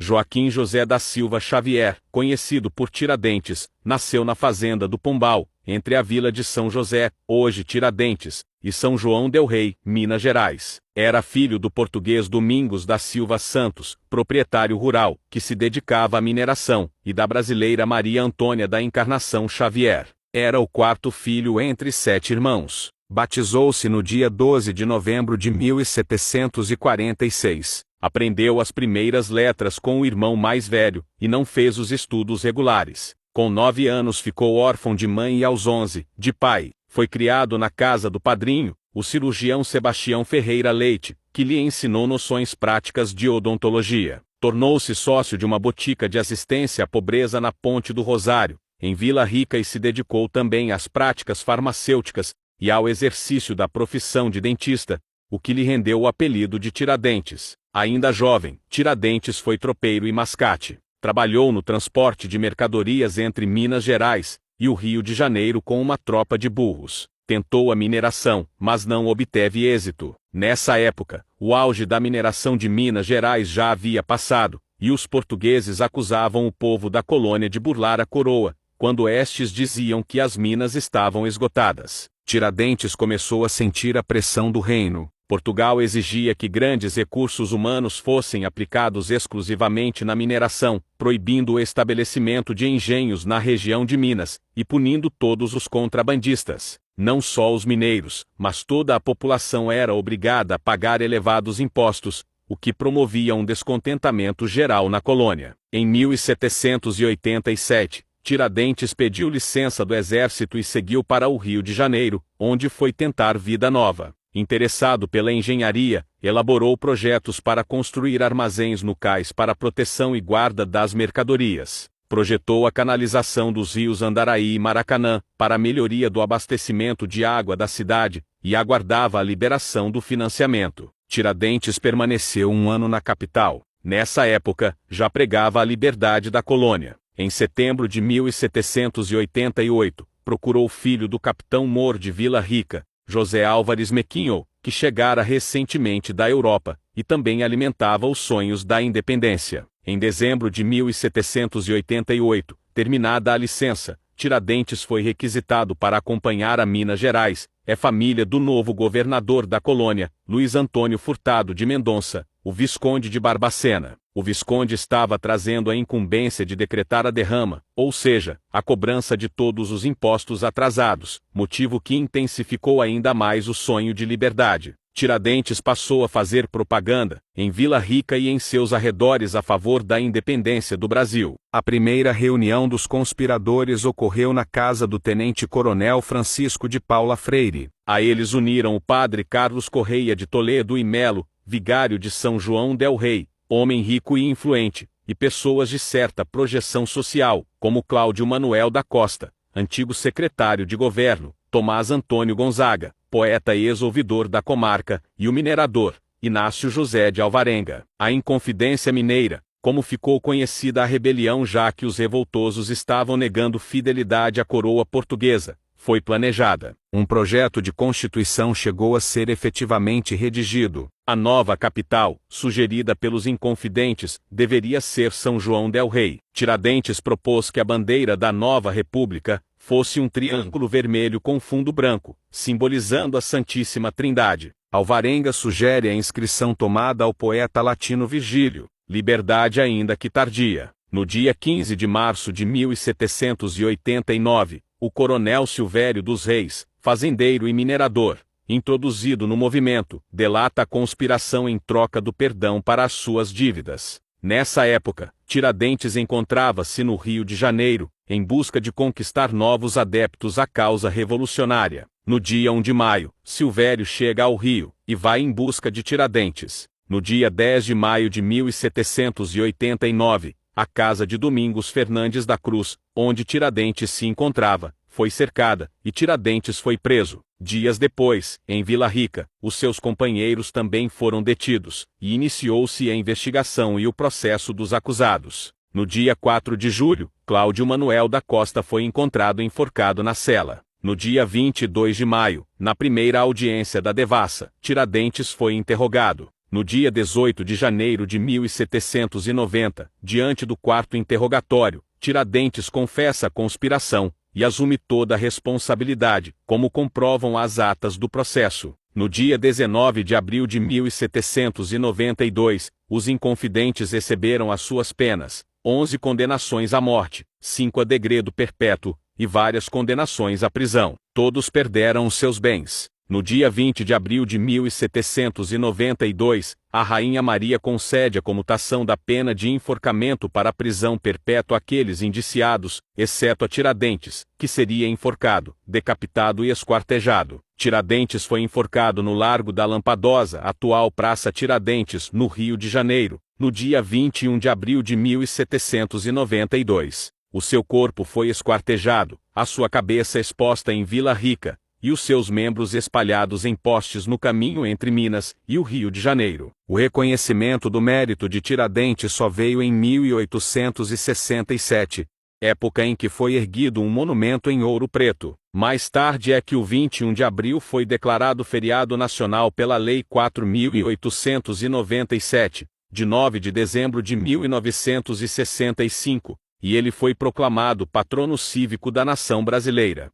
Joaquim José da Silva Xavier, conhecido por Tiradentes, nasceu na fazenda do Pombal, entre a vila de São José, hoje Tiradentes, e São João del Rei, Minas Gerais. Era filho do português Domingos da Silva Santos, proprietário rural, que se dedicava à mineração, e da brasileira Maria Antônia da Encarnação Xavier. Era o quarto filho entre 7 irmãos. Batizou-se no dia 12 de novembro de 1746. Aprendeu as primeiras letras com o irmão mais velho, e não fez os estudos regulares. Com 9 anos ficou órfão de mãe e aos 11, de pai. Foi criado na casa do padrinho, o cirurgião Sebastião Ferreira Leite, que lhe ensinou noções práticas de odontologia. Tornou-se sócio de uma botica de assistência à pobreza na Ponte do Rosário, em Vila Rica, e se dedicou também às práticas farmacêuticas e ao exercício da profissão de dentista, o que lhe rendeu o apelido de Tiradentes. Ainda jovem, Tiradentes foi tropeiro e mascate. Trabalhou no transporte de mercadorias entre Minas Gerais e o Rio de Janeiro com uma tropa de burros. Tentou a mineração, mas não obteve êxito. Nessa época, o auge da mineração de Minas Gerais já havia passado, e os portugueses acusavam o povo da colônia de burlar a coroa, quando estes diziam que as minas estavam esgotadas. Tiradentes começou a sentir a pressão do reino. Portugal exigia que grandes recursos humanos fossem aplicados exclusivamente na mineração, proibindo o estabelecimento de engenhos na região de Minas, e punindo todos os contrabandistas. Não só os mineiros, mas toda a população era obrigada a pagar elevados impostos, o que promovia um descontentamento geral na colônia. Em 1787, Tiradentes pediu licença do exército e seguiu para o Rio de Janeiro, onde foi tentar vida nova. Interessado pela engenharia, elaborou projetos para construir armazéns no cais para proteção e guarda das mercadorias. Projetou a canalização dos rios Andaraí e Maracanã, para a melhoria do abastecimento de água da cidade, e aguardava a liberação do financiamento. Tiradentes permaneceu 1 ano na capital. Nessa época, já pregava a liberdade da colônia. Em setembro de 1788, procurou o filho do capitão-mor de Vila Rica, José Álvares Mequinho, que chegara recentemente da Europa, e também alimentava os sonhos da independência. Em dezembro de 1788, terminada a licença, Tiradentes foi requisitado para acompanhar a Minas Gerais. É família do novo governador da colônia, Luiz Antônio Furtado de Mendonça, o Visconde de Barbacena. O Visconde estava trazendo a incumbência de decretar a derrama, ou seja, a cobrança de todos os impostos atrasados, motivo que intensificou ainda mais o sonho de liberdade. Tiradentes passou a fazer propaganda, em Vila Rica e em seus arredores, a favor da independência do Brasil. A primeira reunião dos conspiradores ocorreu na casa do tenente-coronel Francisco de Paula Freire. A eles uniram o padre Carlos Correia de Toledo e Melo, vigário de São João del Rei, homem rico e influente, e pessoas de certa projeção social, como Cláudio Manuel da Costa, antigo secretário de governo, Tomás Antônio Gonzaga, poeta e ex-ouvidor da comarca, e o minerador, Inácio José de Alvarenga. A Inconfidência Mineira, como ficou conhecida a rebelião já que os revoltosos estavam negando fidelidade à coroa portuguesa, foi planejada. Um projeto de constituição chegou a ser efetivamente redigido. A nova capital, sugerida pelos inconfidentes, deveria ser São João del Rei. Tiradentes propôs que a bandeira da nova república fosse um triângulo vermelho com fundo branco, simbolizando a Santíssima Trindade. Alvarenga sugere a inscrição tomada ao poeta latino Virgílio, liberdade ainda que tardia. No dia 15 de março de 1789, o coronel Silvério dos Reis, fazendeiro e minerador, introduzido no movimento, delata a conspiração em troca do perdão para as suas dívidas. Nessa época, Tiradentes encontrava-se no Rio de Janeiro, em busca de conquistar novos adeptos à causa revolucionária. No dia 1 de maio, Silvério chega ao Rio, e vai em busca de Tiradentes. No dia 10 de maio de 1789, a casa de Domingos Fernandes da Cruz, onde Tiradentes se encontrava, foi cercada, e Tiradentes foi preso. Dias depois, em Vila Rica, os seus companheiros também foram detidos, e iniciou-se a investigação e o processo dos acusados. No dia 4 de julho, Cláudio Manuel da Costa foi encontrado enforcado na cela. No dia 22 de maio, na primeira audiência da devassa, Tiradentes foi interrogado. No dia 18 de janeiro de 1790, diante do quarto interrogatório, Tiradentes confessa a conspiração e assume toda a responsabilidade, como comprovam as atas do processo. No dia 19 de abril de 1792, os inconfidentes receberam as suas penas, 11 condenações à morte, 5 a degredo perpétuo, e várias condenações à prisão. Todos perderam os seus bens. No dia 20 de abril de 1792, a Rainha Maria concede a comutação da pena de enforcamento para a prisão perpétua àqueles indiciados, exceto a Tiradentes, que seria enforcado, decapitado e esquartejado. Tiradentes foi enforcado no Largo da Lampadosa, atual Praça Tiradentes, no Rio de Janeiro, no dia 21 de abril de 1792. O seu corpo foi esquartejado, a sua cabeça exposta em Vila Rica, e os seus membros espalhados em postes no caminho entre Minas e o Rio de Janeiro. O reconhecimento do mérito de Tiradentes só veio em 1867, época em que foi erguido um monumento em Ouro Preto. Mais tarde é que o 21 de abril foi declarado feriado nacional pela Lei 4.897, de 9 de dezembro de 1965, e ele foi proclamado patrono cívico da nação brasileira.